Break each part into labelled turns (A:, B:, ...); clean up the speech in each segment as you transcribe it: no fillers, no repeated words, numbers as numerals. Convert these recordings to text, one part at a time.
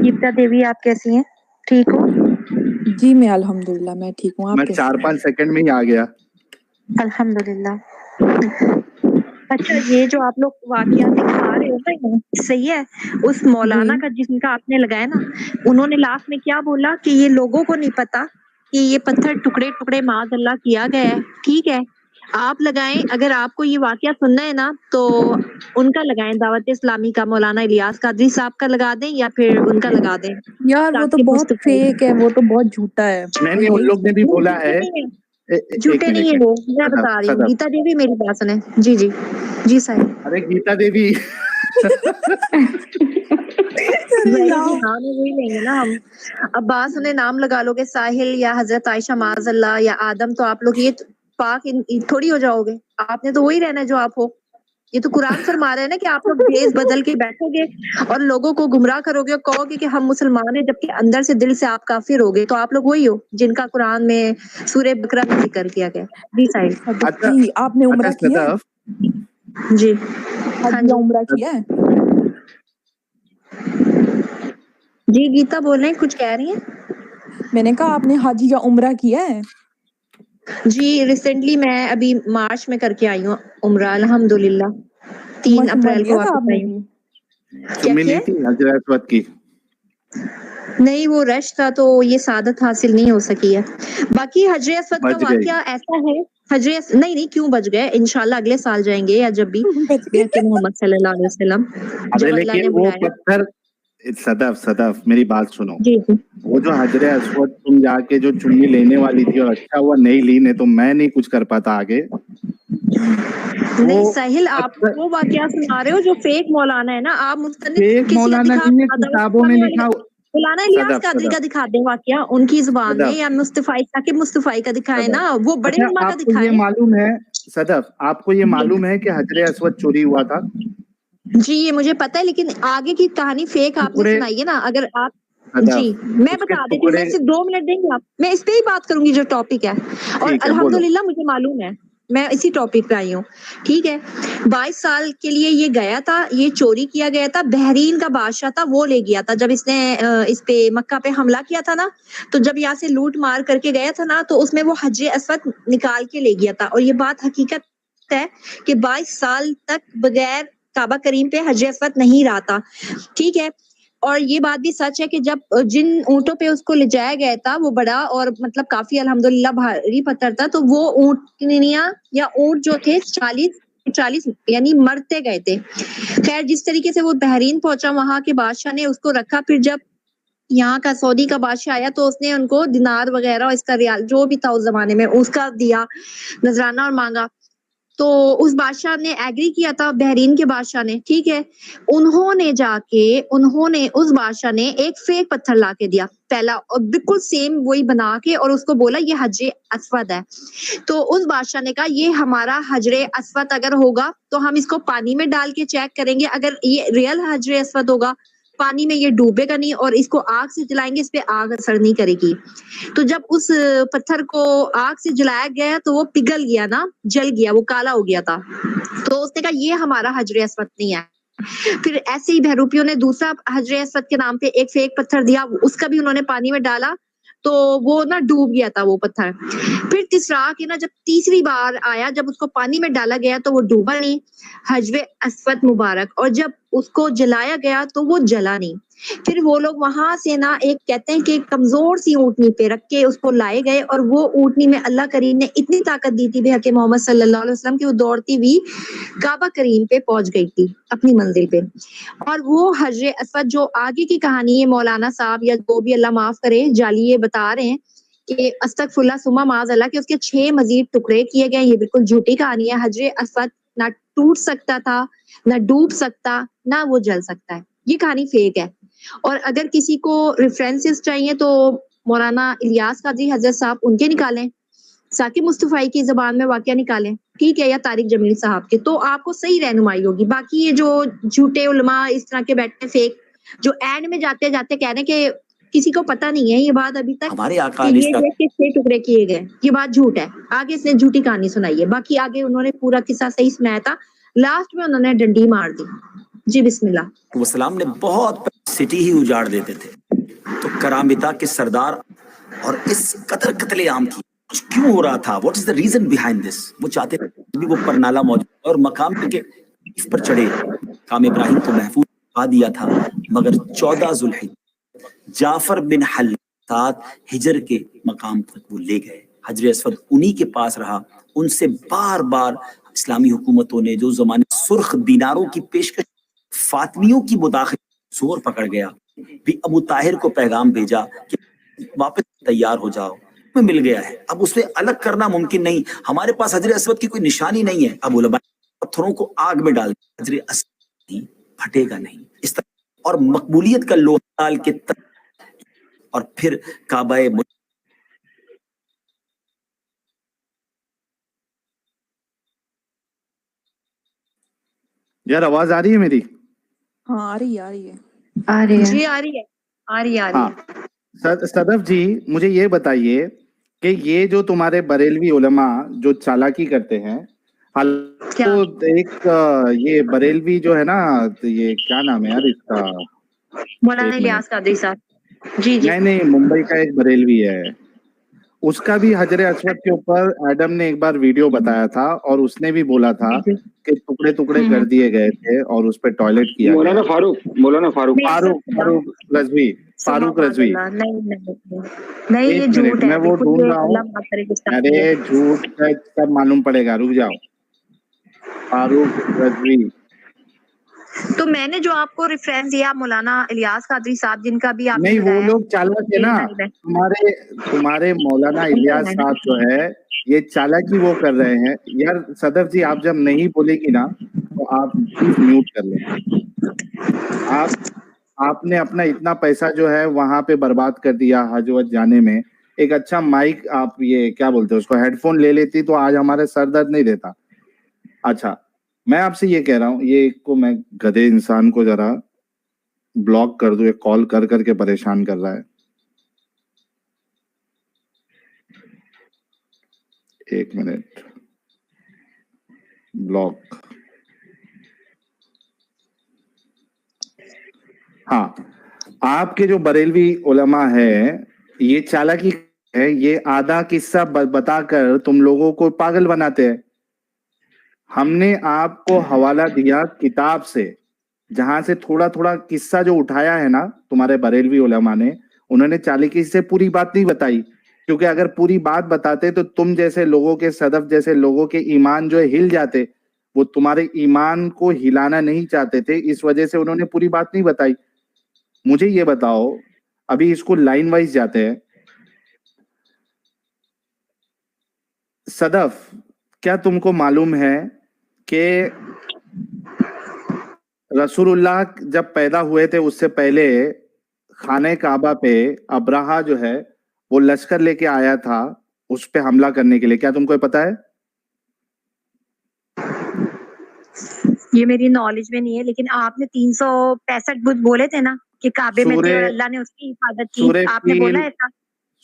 A: गीता देवी, आप कैसी हैं? ठीक हो?
B: जी मैं अल्हम्दुलिल्लाह मैं ठीक हूँ। आप
C: मैं
B: कैसे?
C: 4-5 सेकंड में ही आ गया।
A: अल्हम्दुलिल्लाह। अच्छा, ये जो आप लोग वाकया दिखा रहे हो ना, सही है। उस मौलाना का जिनका आपने लगाया ना, उन्होंने लास्ट में क्या बोला कि ये लोगों को नहीं पता कि ये पत्थर टुकड़े टुकड़े माज़अल्लाह किया गया है। ठीक है, आप लगाएं। अगर आपको ये वाकया सुनना है ना तो उनका लगाएं, दावत इस्लामी का मौलाना इलियास कादरी साहब का लगा दें या फिर उनका लगा दें।
B: यार वो तो
A: ताकि
B: बहुत फेक है, वो तो बहुत झूठा है।
C: नहीं उन लोग ने भी बोला है।
A: झूठे नहीं है वो, मैं बता रही हूँ। गीता देवी मेरी बात सुने। जी जी जी साहिब।
C: अरे गीता देवी
A: नाम वही लेंगे ना हम। अब बात सुने, नाम लगा लोगे साहिल या हजरत आयशा माज़अल्लाह या आदम, तो आप लोग ये पाक थोड़ी हो जाओगे। आपने तो वही रहना है जो आप हो। ये तो कुरान फरमा रहा है ना कि आप लोग भेष बदल के बैठोगे और लोगों को गुमराह करोगे और कहोगे कि हम मुसलमान हैं, जबकि अंदर से दिल से आप काफिर होगे। तो आप लोग वही हो जिनका कुरान में सूरह बकरा में जिक्र किया गया। जी साहिब।
C: अच्छा,
B: जी आपने उम्रा किया है?
A: जी
B: हाँ जी, उम्रा किया है।
A: जी गीता बोल रहे हैं, कुछ कह रही हैं?
B: मैंने कहा आपने हाजी या उम्रा किया है?
A: जी रिसेंटली मैं अभी मार्च में करके आई हूँ उम्रा, अल्हम्दुलिल्लाह। 3 अप्रैल को वापस आई हूँ। क्या किया?
C: हजरत अस्वद की
A: नहीं, वो रश था तो ये सादत हासिल नहीं हो सकी है। बाकी हजरे अस्वद का वाकया ऐसा है, नहीं क्यों बच गए, इंशाल्लाह अगले साल जाएंगे या जब भी मोहम्मद सल्लल्लाहु अलैहि वसल्लम जब अल्लाह ने बुलाया।
C: पत्थर सदफ मेरी बात सुनो।
A: जी
C: वो जो हजरे अस्वद तुम जाके जो चुन्नी लेने वाली थी और अच्छा हुआ नहीं ली, नहीं तो मैं नहीं कुछ कर पाता आगे।
A: नहीं साहिल, आप वो वाकया सुना रहे हो जो फेक मौलाना है ना। आप मुस्तनिद
C: मौलाना किताबों में लिखा
A: मौलाना इलियास कादरी का दिखा दें वाकया उनकी जुबान में, या मुस्तफाई का दिखाए ना, वो बड़े उलमा का दिखाए।
C: ये मालूम है सदफ, आपको ये मालूम है कि हजरे अस्वद चोरी हुआ था?
A: जी ये मुझे पता है, लेकिन आगे की कहानी फेक आपने सुनाई है ना। अगर आप जी मैं बता देती हूँ, मैं सिर्फ 2 मिनट देंगे आप, मैं इस पे ही बात करूंगी जो टॉपिक है। और अल्हम्दुलिल्लाह मुझे मालूम है, मैं इसी टॉपिक पे आई हूँ। ठीक है, 22 साल के लिए ये गया था, ये चोरी किया गया था। बहरीन का बादशाह था, वो ले गया था जब इसने इस पे मक्का पे हमला किया था ना। तो जब यहाँ से लूट मार करके गया था ना, तो उसमें वो हजरे अस्वद निकाल के ले गया था। और ये बात हकीकत है कि 22 साल तक बगैर काबा करीम पे हजरे अस्वद नहीं रहा था। ठीक है, और ये बात भी सच है कि जब जिन ऊंटों पे उसको ले जाया गया था वो बड़ा और मतलब काफी अल्हम्दुलिल्लाह भारी पत्थर था, तो वो ऊंटनियां या ऊंट जो थे 40 यानी मरते गए थे। खैर जिस तरीके से वो बहरीन पहुंचा, वहां के बादशाह ने उसको रखा। फिर जब यहाँ का सऊदी का बादशाह आया तो उसने उनको दिनार वगैरह, इसका रियाल जो भी था उस जमाने में, उसका दिया नजराना और मांगा। तो उस बादशाह ने एग्री किया था, बहरीन के बादशाह ने। ठीक है, उन्होंने उस बादशाह ने एक फेक पत्थर ला के दिया पहला, और बिल्कुल सेम वही बना के, और उसको बोला ये हजरे अस्वद है। तो उस बादशाह ने कहा ये हमारा हजरे अस्वद अगर होगा तो हम इसको पानी में डाल के चेक करेंगे, अगर ये रियल हजरे अस्वद होगा पानी में ये डूबेगा नहीं, और इसको आग से जलाएंगे, इस पे आग असर नहीं करेगी। तो जब उस पत्थर को आग से जलाया गया तो वो पिघल गया ना, जल गया, वो काला हो गया था। तो उसने कहा ये हमारा हजरे अस्वद नहीं है। फिर ऐसे ही बहरूपियों ने दूसरा हजरे अस्वद के नाम पे एक फेक पत्थर दिया, उसका भी उन्होंने पानी में डाला तो वो ना डूब गया था वो पत्थर। फिर तीसरा के ना जब तीसरी बार आया, जब उसको पानी में डाला गया तो वो डूबा नहीं, हजरे अस्वद मुबारक। और जब उसको जलाया गया तो वो जला नहीं। फिर वो लोग वहां से ना एक कहते हैं कि कमजोर सी ऊँटनी पे रख के उसको लाए गए, और वो ऊँटनी में अल्लाह करीम ने इतनी ताकत दी थी बेहक मोहम्मद सल्लल्लाहु अलैहि वसल्लम की, वो दौड़ती हुई काबा करीम पे पहुंच गई थी अपनी मंजिल पे। और वो हजरे अस्वद जो आगे की कहानी है, मौलाना साहब या जो भी अल्लाह माफ करे जाली ये बता रहे हैं कि अस्तगफुरुल्लाह सुम्मा माज़अल्लाह के उसके 6 मजीद टुकड़े किए गए। ये बिल्कुल झूठी कहानी है। हजरे अस्वद ना टूट सकता था, ना डूब सकता, ना वो जल सकता है। ये कहानी फेक है। और अगर किसी को रेफरेंसेस चाहिए तो मौलाना इलियास कादरी हजरत साहब उनके निकालें, साकिब मुस्तफाई की जबान में वाकया निकालें, ठीक है, या तारिक जमील साहब के, तो आपको सही रहनुमाई होगी। बाकी ये जो झूठे उलमा इस तरह के बैठे फेक, जो एंड में जाते जाते कह रहे हैं कि किसी को पता नहीं है ये बात अभी तक
D: हमारे
A: कि ये जो के 6 टुकड़े किए गए, ये बात झूठ है। आगे इसने झूठी कहानी सुनाई है, बाकी आगे उन्होंने पूरा किस्सा सही सुनाया था, लास्ट में उन्होंने डंडी मार दी। जी बिस्मिल्लाह।
D: वसलाम ने बहुत सिटी ही उजाड़ देते थे, तो करामिता के सरदार और इस कदर कत्लेआम की कुछ क्यों हो रहा था? What is the reason behind this? वो चाहते थे भी वो परनाला मौजूद और मकाम के पर चढ़े। काम इब्राहिम को महफूज पा दिया था, मगर 14 जुल्हिज्जा जाफर बिन हल्लात हिजर के मकाम तक वो ले गए। हजर अस्वद उन्हीं के पास रहा। उनसे बार बार इस्लामी हुकूमतों ने जो जमाने सुर्ख दीनारों की पेशकश फातमियों की मुदाखिल जोर पकड़ गया, भी अबू ताहिर को पैगाम भेजा कि वापस तैयार हो जाओ, में मिल गया है, अब उसे अलग करना मुमकिन नहीं। हमारे पास हजर अस्वद की कोई निशानी नहीं है। अब उलमा पत्थरों को आग में डाल, हजर अस्वद फटेगा नहीं। इस तरह और मकबूलियत का लोहा डाल के और फिर काबाए
C: यार आवाज आ रही है मेरी?
B: हाँ आ रही है, आ रही है,
A: आ रही है जी, आ रही है, आ रही है, आ रही है।
C: हाँ सदफ जी, मुझे ये बताइए कि ये जो तुम्हारे बरेलवी उलमा जो चालाकी करते हैं, तो एक ये बरेलवी जो है ना, तो ये क्या नाम है यार इसका?
A: मौलाना इलियास कादरी साहब। जी जी।
C: नहीं, मुंबई का एक बरेलवी है, उसका भी हजरे अस्वद के ऊपर एडम ने एक बार वीडियो बताया था और उसने भी बोला था कि टुकड़े टुकड़े कर दिए गए थे और उस पर टॉयलेट किया गया।
E: मौलाना फारूक
C: रजवी, फारूक रजवी।
A: नहीं ये झूठ है।
C: मैं वो ढूंढ रहा हूँ। अरे झूठ सब मालूम पड़ेगा, रुक जाओ। फारूक रजवी।
A: तो मैंने जो आपको रेफरेंस दिया मौलाना इलियास कादरी साहब, जिनका भी आप
C: नहीं, वो लोग चालाक है ना, तुम्हारे मौलाना इलियास साहब जो है ये चालाकी वो कर रहे हैं। यार सदफ जी, आप जब नहीं बोलेगी ना तो आप प्लीज म्यूट कर लें। आपने अपना इतना पैसा जो है वहां पे बर्बाद कर दिया हज वज जाने में। एक अच्छा माइक, आप ये क्या बोलते हैं उसको, हेडफोन ले लेती तो आज हमारे सर दर्द नहीं देता। अच्छा, मैं आपसे ये कह रहा हूँ, ये को मैं गधे इंसान को जरा ब्लॉक कर दूं, ये कॉल कर करके परेशान कर रहा है। एक मिनट, ब्लॉक। हाँ, आपके जो बरेलवी उलमा है ये चालाकी है, ये आधा किस्सा बताकर तुम लोगों को पागल बनाते हैं। हमने आपको हवाला दिया किताब से, जहां से थोड़ा थोड़ा किस्सा जो उठाया है ना तुम्हारे बरेलवी उलमा ने, उन्होंने चालाकी से पूरी बात नहीं बताई, क्योंकि अगर पूरी बात बताते तो तुम जैसे लोगों के, सदफ जैसे लोगों के ईमान जो है हिल जाते। वो तुम्हारे ईमान को हिलाना नहीं चाहते थे, इस वजह से उन्होंने पूरी बात नहीं बताई। मुझे ये बताओ, अभी इसको लाइन वाइज जाते हैं। सदफ, क्या तुमको मालूम है कि रसूलुल्लाह जब पैदा हुए थे उससे पहले खाने काबा पे अब्राहा जो है वो लश्कर लेके आया था उस पे हमला करने के लिए? क्या तुमको पता है?
A: ये मेरी नॉलेज में नहीं है, लेकिन आपने 365 बुत बोले थे ना कि काबे में थे और अल्लाह ने उसकी हिफाजत की, आपने बोला है था।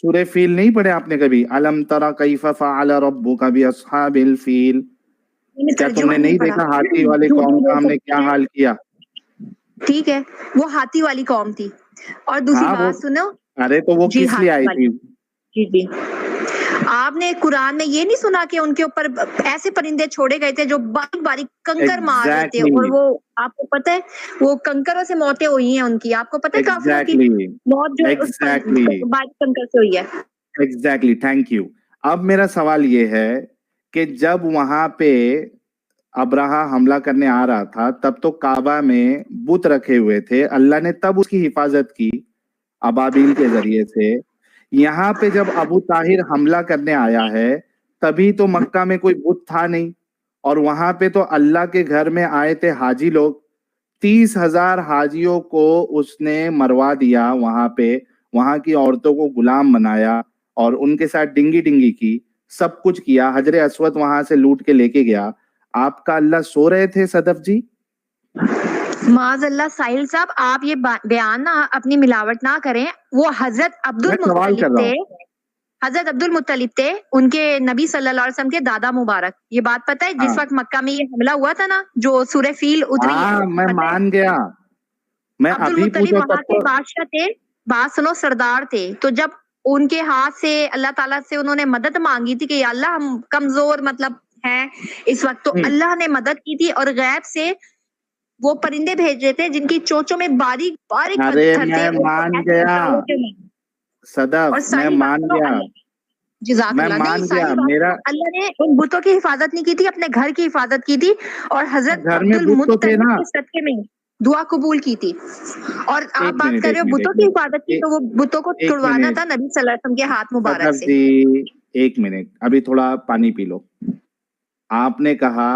C: सूरह फील नहीं पढ़े आपने कभी? अलम तरा कैफ़ फ़अल रब्बुका बिअस्हाबिल फील? क्या तुमने नहीं देखा हाथी वाली कौम का हमने क्या हाल किया?
A: ठीक है, वो हाथी वाली कौम थी। और दूसरी बात सुनो।
C: अरे तो वो किस लिए आई थी?
A: जी जी, आपने कुरान में ये नहीं सुना कि उनके ऊपर ऐसे परिंदे छोड़े गए थे जो बारीक बारीक कंकर मार रहे थे, और वो आपको पता है वो कंकरों से मौतें हुई हैं उनकी? आपको पता है काफिरों की मौत जो बारीक कंकर से हुई है?
C: Exactly, thank you. अब मेरा सवाल ये है कि जब वहां पे अब्राहा हमला करने आ रहा था तब तो काबा में बुत रखे हुए थे, अल्लाह ने तब उसकी हिफाजत की अबाबील के जरिए से। यहाँ पे जब अबू ताहिर हमला करने आया है तभी तो मक्का में कोई बुत था नहीं, और वहां पे तो अल्लाह के घर में आए थे हाजी लोग। 30,000 हाजियों को उसने मरवा दिया वहां पे, वहां की औरतों को गुलाम बनाया और उनके साथ डिंगी डिंगी की, सब कुछ किया। हजरे अस्वद वहां से लूट के लेके गया। आपका अल्लाह सो रहे थे सदफ जी?
A: माज़अल्लाह साहिल साहब, आप ये बयान ना अपनी मिलावट ना करें। वो हजरत अब्दुल मुत्तलिब थे, حضرت عبد المطلب تھے ان کے نبی صلی اللہ علیہ وسلم کے دادا مبارک. یہ بات پتہ ہے جس وقت مکہ میں یہ حملہ ہوا تھا نا جو سورہ فیل اتری ہے,
C: ہاں میں مان گیا, میں
A: عبد
C: ابھی
A: المطلب
C: پوچھا
A: وہاں
C: تب
A: کے
C: تو
A: بادشاہ تھے, بات سنو, سردار تھے. تو جب ان کے ہاتھ سے اللہ تعالیٰ سے انہوں نے مدد مانگی تھی کہ یا اللہ ہم کمزور مطلب ہیں اس وقت, تو اللہ نے مدد کی تھی اور غیب سے وہ پرندے بھیجے تھے جن کی چونچوں میں باریک باریک
C: ارے
A: پتھر تھے.
C: میں مان گیا صدف,
A: اور
C: میں
A: ساری
C: مان
A: بات
C: گیا,
A: جزاک
C: میں
A: اللہ,
C: مان
A: نہیں
C: گیا.
A: ساری بات
C: میرا
A: اللہ نے ان بتوں کی حفاظت نہیں کی تھی, اپنے گھر کی حفاظت کی تھی اور حضرت
C: گھر
A: عبد
C: میں بت تو تھے
A: المطلب
C: نا.
A: کے صدقے میں دعا قبول کی تھی. اور آپ
C: ایک
A: بات
C: منٹ,
A: کر
C: ایک
A: رہے ہو
C: منٹ,
A: بتوں
C: ایک
A: کی
C: منٹ,
A: حفاظت کی, تو وہ بتوں کو
C: ایک
A: چھڑوانا
C: منٹ
A: تھا نبی صلی اللہ علیہ وسلم کے ہاتھ مبارک
C: صدف
A: سے.
C: جی, ایک منٹ, ابھی تھوڑا پانی پی لو. آپ نے کہا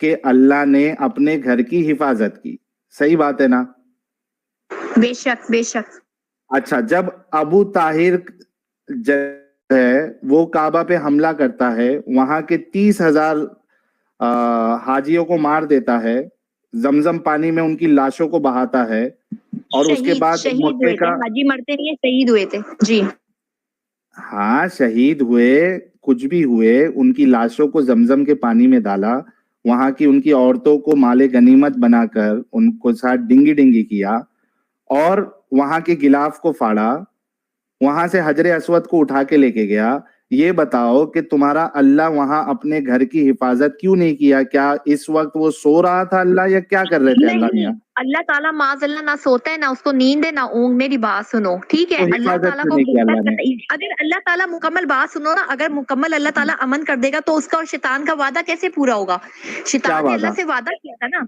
C: کہ اللہ نے اپنے گھر کی حفاظت کی, صحیح بات ہے نا؟
A: بے شک بے شک.
C: اچھا, جب ابو طاہر ہے وہ کعبہ پہ حملہ کرتا ہے, وہاں کے 30,000 حاجیوں کو مار دیتا ہے, زمزم پانی میں ان کی لاشوں کو بہاتا ہے, اور اس کے بعد
A: شہید
C: مکے
A: ہوئے تھے,
C: کا,
A: حاجی مرتے نہیں, شہید ہوئے تھے جی.
C: ہاں شہید ہوئے, کچھ بھی ہوئے, ان کی لاشوں کو زمزم کے پانی میں ڈالا, وہاں کی ان کی عورتوں کو مال غنیمت بنا کر ان کو ساتھ ڈنگی ڈنگی کیا, اور وہاں کے غلاف کو پھاڑا, وہاں سے حجر اسود کو اٹھا کے لے کے گیا. یہ بتاؤ کہ تمہارا اللہ وہاں اپنے گھر کی حفاظت کیوں نہیں کیا؟ کیا اس وقت وہ سو رہا تھا اللہ, یا کیا کر رہے تھے اللہ میاں؟
A: نہیں, اللہ تعالیٰ معاذ اللہ نہ سوتا ہے, نہ اس کو نیند ہے, نہ اونگ. میری بات سنو ٹھیک ہے,
C: تو
A: اللہ
C: حفاظت
A: تعالیٰ
C: کیوں
A: کو
C: نہیں کیا
A: بہتر
C: اللہ نے؟
A: پتہ ہے. اگر اللہ تعالیٰ مکمل بات سنو نا, اگر مکمل اللہ تعالیٰ امن کر دے گا تو اس کا اور شیطان کا وعدہ کیسے پورا ہوگا؟
C: کیا
A: شیطان نے
C: وعدہ؟
A: اللہ سے وعدہ کیا تھا نا,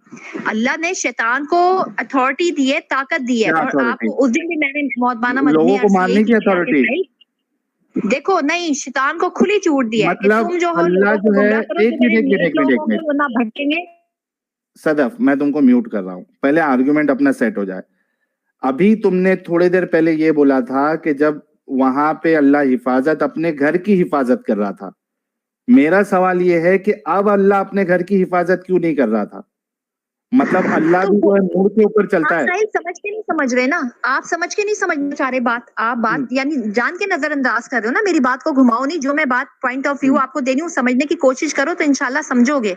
A: اللہ نے شیطان کو اتھارٹی دی ہے, طاقت دی ہے.
C: کیا
A: اور آپ
C: اتھارٹی؟
A: کو اس دن بھی میں نے موت مدنی
C: لوگوں کو
A: عرض
C: مارنے
A: یہی
C: کی
A: کی تھی,
C: اتھارٹی؟
A: دیکھو نہیں, شیطان کو کھلی چھوٹ دی ہے کہ
C: مطلب
A: تم جو ہو
C: اللہ
A: لوگوں
C: جو
A: کو
C: ہے,
A: گمراہ کرو,
C: ایک
A: جو
C: منٹ
A: میرے
C: ایک منٹ
A: نیک
C: ایک منٹ
A: لوگ
C: ایک
A: ہوں گے
C: منٹ
A: وہ نہ بھٹکیں گے.
C: صدف, میں تم کو میوٹ کر رہا ہوں, پہلے آرگومنٹ اپنا سیٹ ہو جائے. ابھی تم نے تھوڑے دیر پہلے یہ بولا تھا کہ جب وہاں پہ اللہ حفاظت اپنے گھر کی حفاظت کر رہا تھا. میرا سوال یہ ہے کہ اب اللہ اپنے گھر کی حفاظت کیوں نہیں کر رہا تھا؟ مطلب اللہ بھی جو ہے نور کے اوپر چلتا
A: آپ
C: ہے.
A: ساحل سمجھ کے نہیں سمجھ رہے نا, آپ سمجھ کے نہیں سمجھنا چاہ رہے بات, آپ بات یعنی جان کے نظر انداز کر رہے ہو نا, میری بات کو گھماؤ نہیں. جو میں بات پوائنٹ آف ویو آپ کو دے رہی ہوں سمجھنے کی کوشش کرو تو انشاءاللہ سمجھو گے.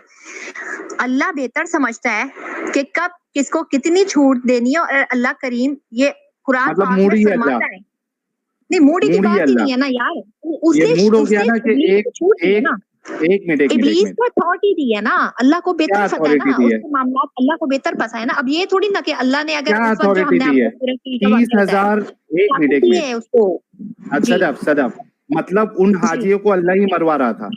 A: اللہ بہتر سمجھتا ہے کہ کب کس کو کتنی چھوٹ دینی ہے, اور اللہ کریم یہ قرآن
C: مطلب
A: پاک
C: موڈ
A: میں
C: ہی ہے اللہ,
A: فرماتا ہے. نہیں, موڈی کی
C: موڈ ہی ہے
A: بات ہی
C: اللہ.
A: نہیں ہے نا یار, اس
C: یہ
A: نے
C: موڈ ہو
A: اس
C: گیا
A: نے
C: نا کہ
A: ابلیس
C: ایک
A: کو چھوٹ دی ہے
C: ایک
A: نا,
C: ایک منٹ ایک منٹ ایک
A: ابلیس
C: منٹ
A: کو اتھارٹی دی ہے نا, اللہ کو
C: کیا
A: بہتر پتہ ہے نا,
C: اتھارٹی دی
A: اس
C: ہے؟
A: کے معاملات اللہ کو بہتر پتہ ہے نا. اب یہ تھوڑی نا کہ اللہ نے اگر
C: کیا
A: اس وقت جو ہم
C: اتھارٹی
A: نے
C: دی
A: آپ
C: ہے؟
A: کو پورے فیل کا واقعہ بتایا
C: 30,000, ایک منٹ
A: طاقت
C: ایک
A: دی
C: منٹ
A: ہے اس کو جی
C: صدف, مطلب ان
A: جی.
C: حاجیوں کو اللہ ہی مروا رہا تھا.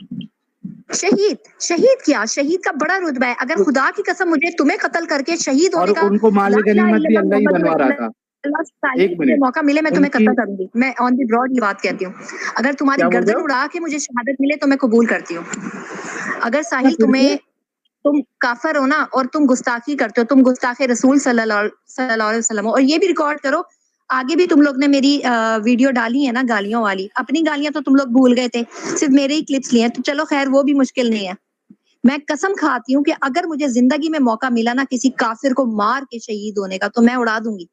A: شہید کیا, شہید کا بڑا رتبہ ہے. اگر خدا کی قسم مجھے تمہیں قتل کر کے شہید
C: اور
A: ہونے کا
C: ان کو مال
A: لا الہ
C: غنیمت بھی
A: الا اللہ
C: اللہ ہی
A: محمد
C: بنوا
A: رسول
C: رہا تھا.
A: اللہ صلی
C: ایک
A: مجھے
C: منٹ,
A: موقع ملے میں
C: ان
A: تمہیں
C: کی
A: قتل کروں گی. میں آن دی براڈ یہ بات کہتی ہوں, اگر تمہاری
C: کیا بول رہے
A: گردن
C: ہو؟
A: اڑا کے مجھے شہادت ملے تو میں قبول کرتی ہوں. اگر ساحل
C: پھر بھی
A: تم کافر ہو نا, اور تم گستاخی کرتے ہو, تم گستاخ رسول صلی اللہ علیہ وسلم ہو, اور یہ بھی ریکارڈ کرو, آگے بھی تم لوگ نے میری ویڈیو ڈالی ہے نا گالیوں والی, اپنی گالیاں تو تم لوگ بھول گئے تھے, صرف میرے ہی کلپس لیے ہیں, تو چلو خیر وہ بھی مشکل نہیں ہے. میں قسم کھاتی ہوں کہ اگر مجھے زندگی میں موقع ملا نا کسی کافر کو مار کے شہید ہونے کا تو میں اڑا دوں گی,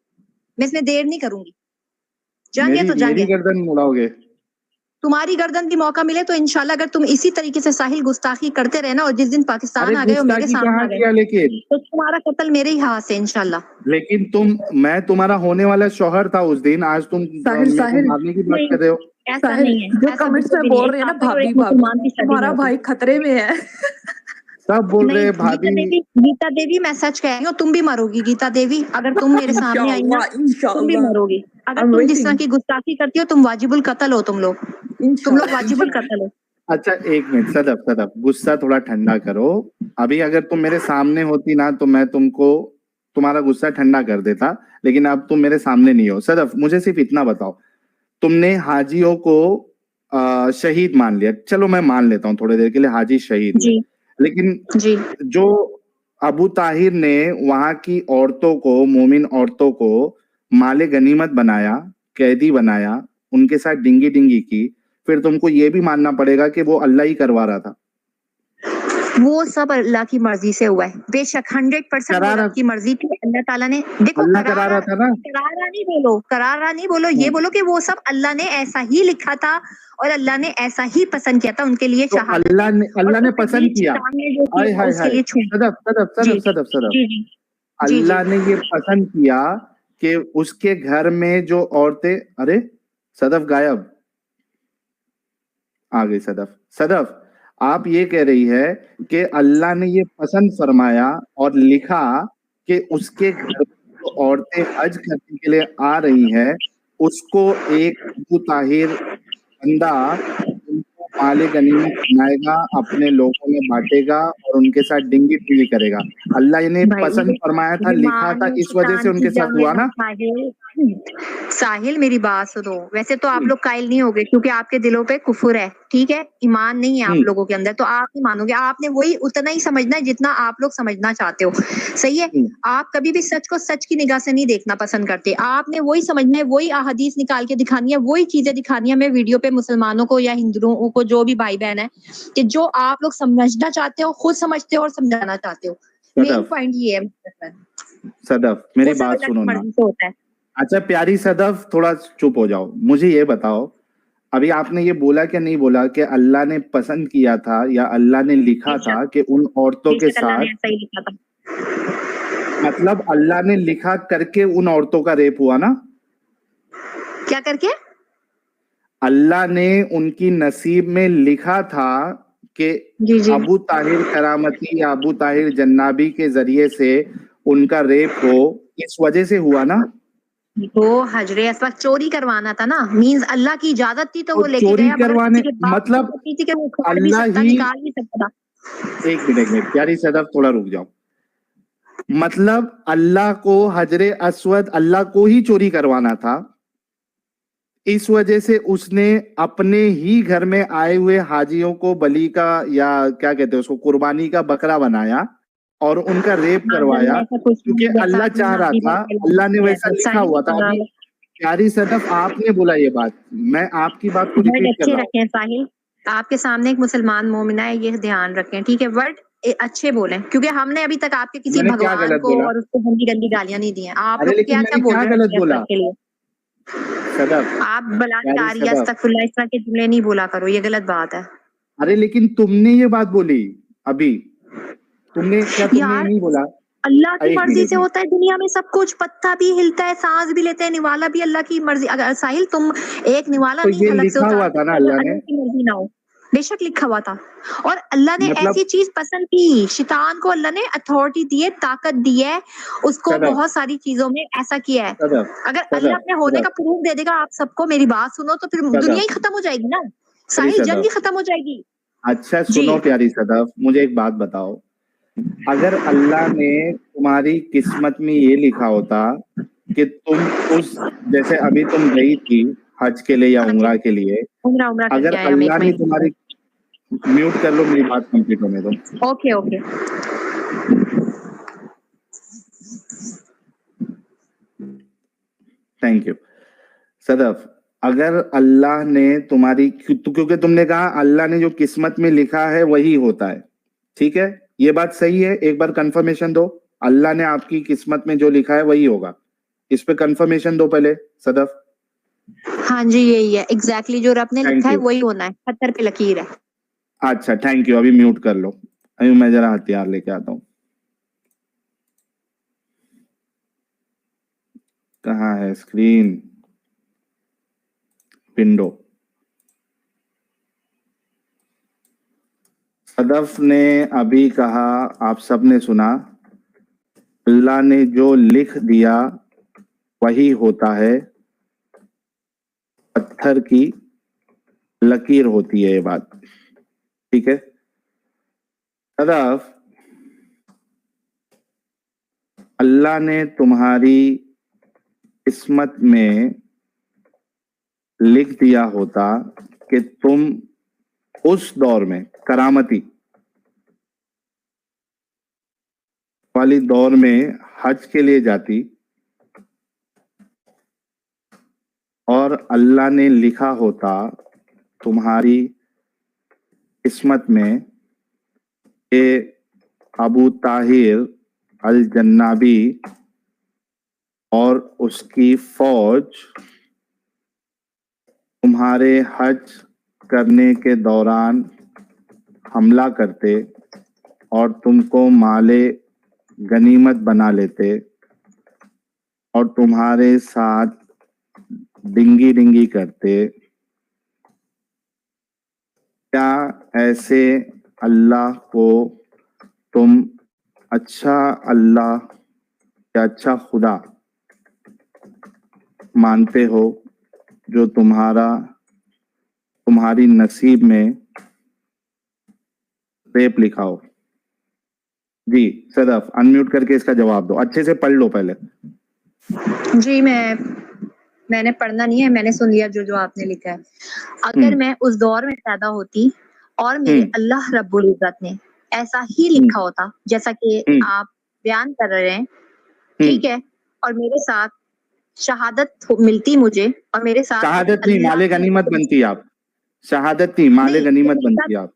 A: میں اس میں دیر نہیں کروں گی. جنگ ہے تو جنگ ہے.
C: میری گردن اڑاؤ گے؟
A: تمہاری گردن بھی موقع ملے تو انشاءاللہ اگر تم اسی طریقے سے ساحل گستاخی کرتے رہے نا, اور جس دن پاکستان
C: ارے
A: آ گئے اور میرے
C: گستاخی
A: سامنے
C: کہاں
A: آ گئے
C: کیا, لیکن
A: تو تمہارا قتل میرے ہی ہاتھ سے انشاءاللہ.
C: لیکن میں تمہارا ہونے والا شوہر تھا اس دن, آج تم
B: ساحل
C: میرے کو
B: ساحل
C: مارنے کی بات
A: نہیں,
C: کر رہے ہو.
A: ایسا
B: ساحل
A: نہیں ہے,
B: جو
A: ایسا
B: کمنٹس
A: بالکل
B: میں
A: بھی نہیں ہے.
B: بول
A: ایک
B: رہے ہیں نا
A: کافر اور
B: بھابھی
A: ایک
B: بھابھی,
A: مسلمان کی شادی
B: تمہارا
A: نہیں ہوتی.
B: بھائی خطرے میں ہے.
C: سب بول رہے
A: نہیں,
C: ہیں بھابھی.
A: گیتا دیوی میں سچ کہہ رہی ہوں, تم بھی مرو گی گیتا دیوی, اگر تم میرے سامنے آئی نا تم بھی
B: انشاءاللہ
A: مرو گی. اگر
B: I'm
A: تم جس طرح
B: waiting.
A: کی گستاخی کرتی ہو تم واجب القتل ہو, تم لوگ واجب
B: انشاءاللہ.
A: القتل ہو.
C: اچھا ایک منٹ صدف, غصہ تھوڑا ٹھنڈا کرو. ابھی اگر تم میرے سامنے ہوتی نا تو میں تم کو تمہارا غصہ ٹھنڈا کر دیتا, لیکن اب تم میرے سامنے نہیں ہو. صدف مجھے صرف اتنا بتاؤ, تم نے حاجیوں کو شہید مان لیا, چلو میں مان لیتا ہوں تھوڑی دیر کے لیے حاجی شہید ہوئے,
A: جی
C: لیکن
A: جی
C: جو ابو طاہر نے وہاں کی عورتوں کو, مومن عورتوں کو مال غنیمت بنایا, قیدی بنایا, ان کے ساتھ ڈنگی ڈنگی کی, پھر تم کو یہ بھی ماننا پڑے گا کہ وہ اللہ ہی کروا رہا تھا.
A: वो सब अल्लाह की मर्जी से हुआ है, बेशक 100%
C: करा
A: वो
C: रहा
A: रब की मर्जी थी। अल्लाह ताला ने देखो
C: अल्लाह करा रहा था ना।
A: करारा नहीं बोलो, करारा नहीं बोलो, ये बोलो कि वो सब अल्लाह ने ऐसा ही लिखा था और अल्लाह ने ऐसा ही पसंद किया था उनके लिए
C: तो
A: शहादत।
C: अल्लाह ने
A: और
C: पसंद किया।
A: शैतान ने जो
C: हाय
A: किया
C: हाय
A: उसके
C: हाय,
A: लिए छूट।
C: सदफ सदफ
A: जी
C: सदफ सदफ सदफ,
A: जी जी जी
C: अल्लाह
A: जी
C: ने ये पसंद किया कि उसके घर में जो औरतें, अरे सदफ गायब, आ गई सदफ। सदफ, आप ये कह रही है कि अल्लाह ने ये पसंद फरमाया और लिखा कि उसके घर में जो औरतें हज करने के लिए आ रही हैं, उसको एक अबू ताहिर बंदा उनको माले गनीमत बनाएगा, अपने लोगों में बांटेगा और उनके साथ डिंगी डिंगी करेगा। अल्लाह ने
A: भाई
C: पसंद फरमाया था, लिखा था,
A: ईमान
C: इस वजह से
A: शैतान की
C: उनके साथ
A: जंग है
C: हुआ ना।
A: साहिल मेरी बात सुनो, वैसे तो आप लोग कायल नहीं होगे क्योंकि आपके दिलों पे कुफुर है, ठीक है, ईमान नहीं है आप लोगों के अंदर, तो आप नहीं मानोगे। आपने वही उतना ही समझना है जितना आप लोग समझना चाहते हो, सही है। आप कभी भी सच को सच की निगाह से नहीं देखना पसंद करते, आपने वही समझना है, वही अहादीस निकाल के दिखानी है, वही चीजें दिखानी है। मैं वीडियो पे मुसलमानों को या हिंदुओं को, जो भी भाई बहन है, कि जो आप लोग समझना चाहते हो खुद समझते हो और समझाना चाहते हो। मेन पॉइंट ये है
C: सदफ, मेरी
A: वो सब
C: बात
A: अल्लाह
C: सुनो
A: की
C: ना।
A: मर्जी से होता है।
C: अच्छा प्यारी सदफ, थोड़ा चुप हो जाओ, मुझे ये बताओ, अभी आपने ये बोला कि नहीं बोला कि अल्लाह ने पसंद किया था या अल्लाह ने लिखा था कि उन औरतों के
A: बेशक अल्लाह ने
C: साथ,
A: ऐसा ही लिखा था।
C: मतलब अल्लाह ने लिखा करके उन औरतों का रेप हुआ ना।
A: क्या करके?
C: अल्लाह ने उनकी नसीब में लिखा था कि
A: जी जी
C: अबू ताहिर करामती या अबू ताहिर जन्नाबी के जरिए से उनका रेप हो, इस वजह से हुआ ना।
A: वो हजरे अस्वद चोरी करवाना था ना, मींस अल्लाह की इजाजत थी तो
C: तो
A: वो लेके
C: चोरी
A: गया, मगर
C: करवाने
A: किसी के बाप की
C: मतलब
A: संपत्ति थी कि वो उखाड़ भी
C: अल्लाह
A: सकता,
C: ही,
A: निकाल भी सकता था।
C: एक मिनट प्यारी सदफ थोड़ा रुक जाओ, मतलब अल्लाह को हजरे अस्वद अल्लाह को ही चोरी करवाना था, इस वजह से उसने अपने ही घर में आए हुए हाजियों को बलि का या क्या कहते हैं उसको, कुर्बानी का बकरा बनाया और उनका रेप करवाया,
A: ऐसा कुछ
C: क्योंकि
A: नहीं, जैसा
C: अल्लाह
A: आपने
C: चाह रहा
A: नाज़ी
C: था,
A: बात फैलाई
C: अल्लाह ने
A: है,
C: वैसा लिखा
A: साहिल
C: हुआ था। अभी प्यारी सदफ आपने बोला ये बात, मैं आपकी बात को
A: वर्ड
C: रिपीट कर
A: अच्छे
C: रहा हूँ।
A: रखें साहिल, आपके सामने एक मुसलमान मोमिना है, ये ध्यान रखें, ठीक है। वर्ड अच्छे बोलें, क्योंकि हमने अभी तक आपके किसी
C: मैंने क्या
A: भगवान
C: गलत
A: को
C: बोला?
A: और उसको गंदी गंदी गालियां नहीं दी हैं। आप
C: अरे
A: लोग
C: लेकिन
A: क्या क्या
C: मैंने
A: बोल
C: क्या
A: रहे
C: गलत
A: हैं
C: बोला?
A: के लिए?
C: सदफ,
A: आप
C: प्यारी
A: बलात्कार या
C: सदफ,
A: अस्तगफुरुल्लाह इस तरह के जुमले नहीं बोला करो, ये गलत बात है
C: अरे लेकिन तुमने ये बात बोली अभी, तुमने क्या, तुमने ये
A: यार।
C: नहीं बोला?
A: अल्लाह की
C: एक
A: मर्जी
C: मिनट
A: से होता है दुनिया में सब कुछ, पत्ता भी हिलता है, सांस भी लेते हैं, निवाला भी अल्लाह की मर्जी। अगर साहिल तुम एक निवाला
C: तो
A: नहीं
C: ये
A: हलक से
C: लिखा हुआ
A: उतार
C: था ना
A: सकते
C: अल्लाह
A: अगर
C: ने,
A: अल्लाह की मर्जी ना हो। बेशक लिखा हुआ था, और अल्लाह ने
C: मतलब
A: ऐसी चीज पसंद की, शैतान को अल्लाह ने अथॉरिटी दी है, ताकत दी है, उसको
C: सदफ
A: बहुत सारी चीजों में ऐसा किया है।
C: सदफ
A: अगर अल्लाह
C: सदफ
A: अपने होने
C: सदफ
A: का प्रूफ दे देगा आप सबको, मेरी बात सुनो, तो फिर दुनिया
C: सदफ,
A: ही खत्म हो जाएगी ना
C: प्यारी
A: साहिल, जंग ही
C: सदफ,
A: खत्म हो जाएगी।
C: अच्छा
A: जी
C: सुनो प्यारी सदफ, मुझे एक बात बताओ, अगर अल्लाह ने तुम्हारी किस्मत में ये लिखा होता कि तुम उस, जैसे अभी तुम गई थी हज के लिए या
A: हाँ जी,
C: उम्रा के लिए,
A: उम्रा
C: अगर
A: करके आया हम
C: अल्लाह
A: एक
C: ने
A: महीने
C: तुम्हारी, म्यूट कर लो, मेरी बात कंप्लीट होने दो।
A: Okay okay.
C: Thank you Sadaf, अगर अल्लाह ने तुम्हारी, क्योंकि तुमने कहा अल्लाह ने जो किस्मत में लिखा है वही होता है, ठीक है, ये बात सही है, एक बार कंफर्मेशन दो, अल्लाह ने आपकी किस्मत में जो लिखा है वही होगा, इस पे कंफर्मेशन दो पहले सदफ।
A: हाँ जी, यही है एग्जैक्टली, जो रब ने
C: थैंक
A: लिखा है
C: यू,
A: वही होना है, पत्थर पे लकीर है।
C: अच्छा थैंक यू, अभी म्यूट कर लो, अभी मैं जरा हथियार लेके आता हूँ, कहाँ है स्क्रीन, विंडो। सदफ ने अभी कहा, आप सबने सुना, अल्लाह ने जो लिख दिया वही होता है, पत्थर की लकीर होती है ये बात, ठीक है। सदफ, अल्लाह ने तुम्हारी किस्मत में लिख दिया होता कि तुम उस दौर में, करामती वाली दौर में हज के लिए जाती, और अल्लाह ने लिखा होता तुम्हारी किस्मत में کہ ابو طاہر الجنابی اور اس کی فوج تمہارے حج کرنے کے دوران حملہ کرتے اور تم کو مال غنیمت بنا لیتے اور تمہارے ساتھ ڈنگی ڈنگی کرتے، کیا ایسے اللہ کو تم اچھا اللہ یا اچھا خدا مانتے ہو جو تمہاری نصیب میں ریپ لکھا ہو؟ جی صدف انمیوٹ کر کے اس کا جواب دو، اچھے سے پڑھ لو پہلے۔
A: جی میں نے پڑھنا نہیں ہے، میں نے سن لیا جو آپ نے لکھا ہے۔ اگر میں اس دور میں پیدا ہوتی اور میرے اللہ رب العزت نے ایسا ہی لکھا ہوتا جیسا کہ آپ بیان کر رہے ہیں، ٹھیک ہے، اور میرے ساتھ شہادت ملتی مجھے، اور میرے ساتھ
C: شہادت نہیں، مال غنیمت بنتی آپ، شہادت نہیں، مال غنیمت بنتی آپ،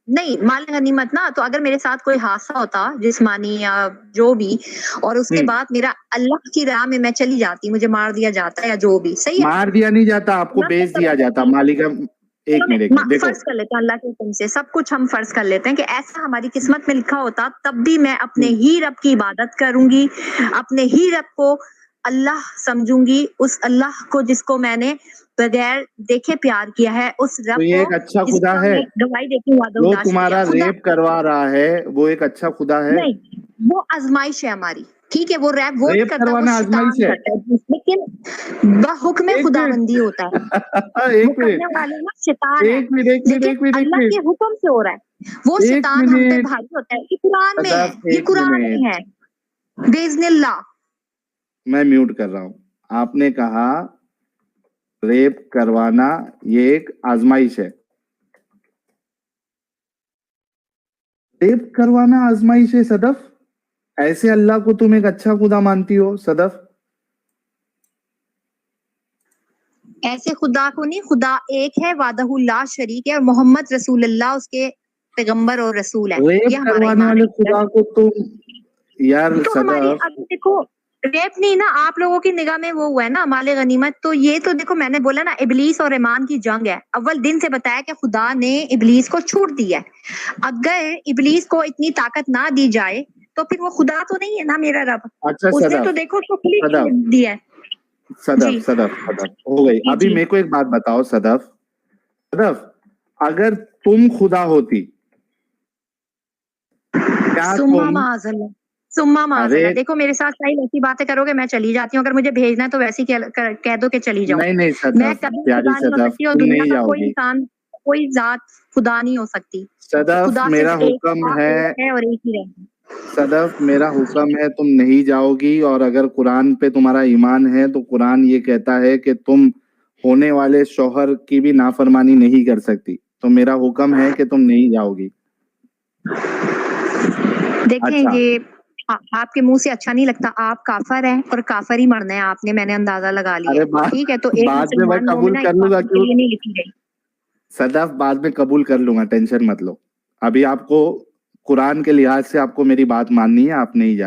A: نہیں مال غنیمت نا، تو اگر میرے ساتھ کوئی حادثہ ہوتا جسمانی یا جو بھی، اور اس کے بعد میرا اللہ کی راہ میں چلی جاتی، مجھے مار دیا جاتا یا جو بھی، صحیح ہے،
C: مار دیا نہیں جاتا، آپ کو بیچ دیا جاتا، مالک ایک منٹ دیکھو،
A: فرض کر لیتے ہیں اللہ کے حکم سے سب کچھ ہم فرض کر لیتے ہیں کہ ایسا ہماری قسمت میں لکھا ہوتا، تب بھی میں اپنے ہی رب کی عبادت کروں گی، اپنے ہی رب کو اللہ سمجھوں گی، اس اللہ کو جس کو میں نے بغیر دیکھے پیار کیا ہے، اس رب
C: تو یہ ایک
A: کو
C: اچھا
A: جس
C: خدا
A: کا
C: ہے،
A: میں گواہی دیتی ہوں وعدہ
C: وہ
A: لا
C: تمہارا
A: شریعہ، خدا
C: ریپ کروا رہا ہے، وہ ایک اچھا خدا ہے؟
A: نہیں، وہ آزمائش ہے ہماری، ٹھیک ہے، وہ ریپ ووٹ
C: ریپ
A: کرتا ہے، وہ
C: کروانا آزمائش
A: شیطان
C: ہے؟
A: کرتا ہے، لیکن بحکم
C: ایک
A: خدا
C: منٹ
A: بندی ہوتا ہے، وہ
C: ایک
A: کرنے
C: منٹ
A: والے نا شیطان ہے،
C: ایک منٹ ایک منٹ ایک
A: لیکن
C: منٹ ایک
A: اللہ کے
C: منٹ
A: حکم سے ہو رہا ہے، وہ
C: ایک
A: شیطان ہم پہ
C: منٹ
A: بھاری ہوتا ہے، یہ قرآن میں ہے،
C: صدف
A: یہ
C: ایک
A: قرآن
C: منٹ
A: میں ہے، باذن اللہ۔
C: میں میوٹ کر رہا ہوں۔ آپ نے کہا ریپ کروانا یہ ایک آزمائش ہے، ریپ کروانا آزمائش ہے صدف؟ ایسے اللہ کو تم ایک اچھا خدا مانتی ہو صدف؟
A: ایسے خدا کو نہیں، خدا ایک ہے، وعدہ لا شریک ہے، اور محمد رسول اللہ اس کے پیغمبر اور رسول ہے، یہ
C: ریپ
A: ہمارا
C: کروانے
A: ایمان
C: والے
A: ہے۔
C: خدا کو تم، یار
A: تو ہماری
C: صدف،
A: اب دیکھو ریپ نہیں نا، آپ لوگوں کی نگاہ میں وہ ہوا ہے نا مال غنیمت، تو یہ تو دیکھو میں نے بولا نا ابلیس اور ایمان کی جنگ ہے، اول دن سے بتایا کہ خدا نے ابلیس کو چھوٹ دیا ہے، اگر ابلیس کو اتنی طاقت نہ دی جائے تو پھر وہ خدا تو نہیں ہے نا میرا رب،
C: اچھا
A: اس نے تو
C: صدف
A: دیکھو ٹکلی
C: صدف
A: دیا ہے۔ جی
C: صدف صدف صدف ہو گئی۔
A: جی
C: ابھی
A: جی
C: میرے کو ایک بات بتاؤ صدف، صدف اگر تم خدا ہوتی، کیا
A: سما
C: تم،
A: معاذ اللہ، سما معاذ
C: ارے
A: اللہ، دیکھو میرے ساتھ صحیح ایسی باتیں کرو گے میں چلی جاتی ہوں، اگر مجھے بھیجنا ہے تو ویسے ہی کہہ دو کہ چلی جاؤ،
C: نہیں نہیں
A: میں
C: صدف
A: کبھی
C: پیاری
A: خدا نہیں ہو
C: صدف
A: سکتی، اور
C: تم
A: دنیا
C: نہیں
A: کا
C: جاؤ
A: کوئی
C: گی
A: انسان کوئی ذات خدا نہیں ہو سکتی،
C: صدف،
A: خدا
C: میرا
A: صرف ایک
C: حکم
A: تھا،
C: ہے،
A: ایک ہے اور ایک ہی رہے گا۔
C: صدف میرا حکم ہے تم نہیں جاؤ گی، اور اگر قرآن پہ تمہارا ایمان ہے تو قرآن یہ کہتا ہے کہ تم ہونے والے شوہر کی بھی نافرمانی نہیں کر سکتی، تو میرا حکم ہے کہ تم نہیں جاؤ گی۔
A: دیکھیں
C: اچھا
A: یہ آپ کے منہ سے اچھا نہیں لگتا، آپ کافر ہیں اور کافر ہی مرنا ہے آپ نے، میں نے اندازہ لگا لیا
C: ارے
A: ہے، ٹھیک ہے، تو ایک
C: بعد میں
A: مسلمان
C: قبول
A: مومنہ
C: کر
A: اس
C: لوں گا،
A: کافر کے
C: کیوں
A: لیے نہیں لکھی گئی۔
C: صدف بعد میں قبول کر لوں گا، ٹینشن مت لو، ابھی آپ کو قرآن کے لحاظ سے آپ کو میری بات ماننی ہے، آپ نہیں جا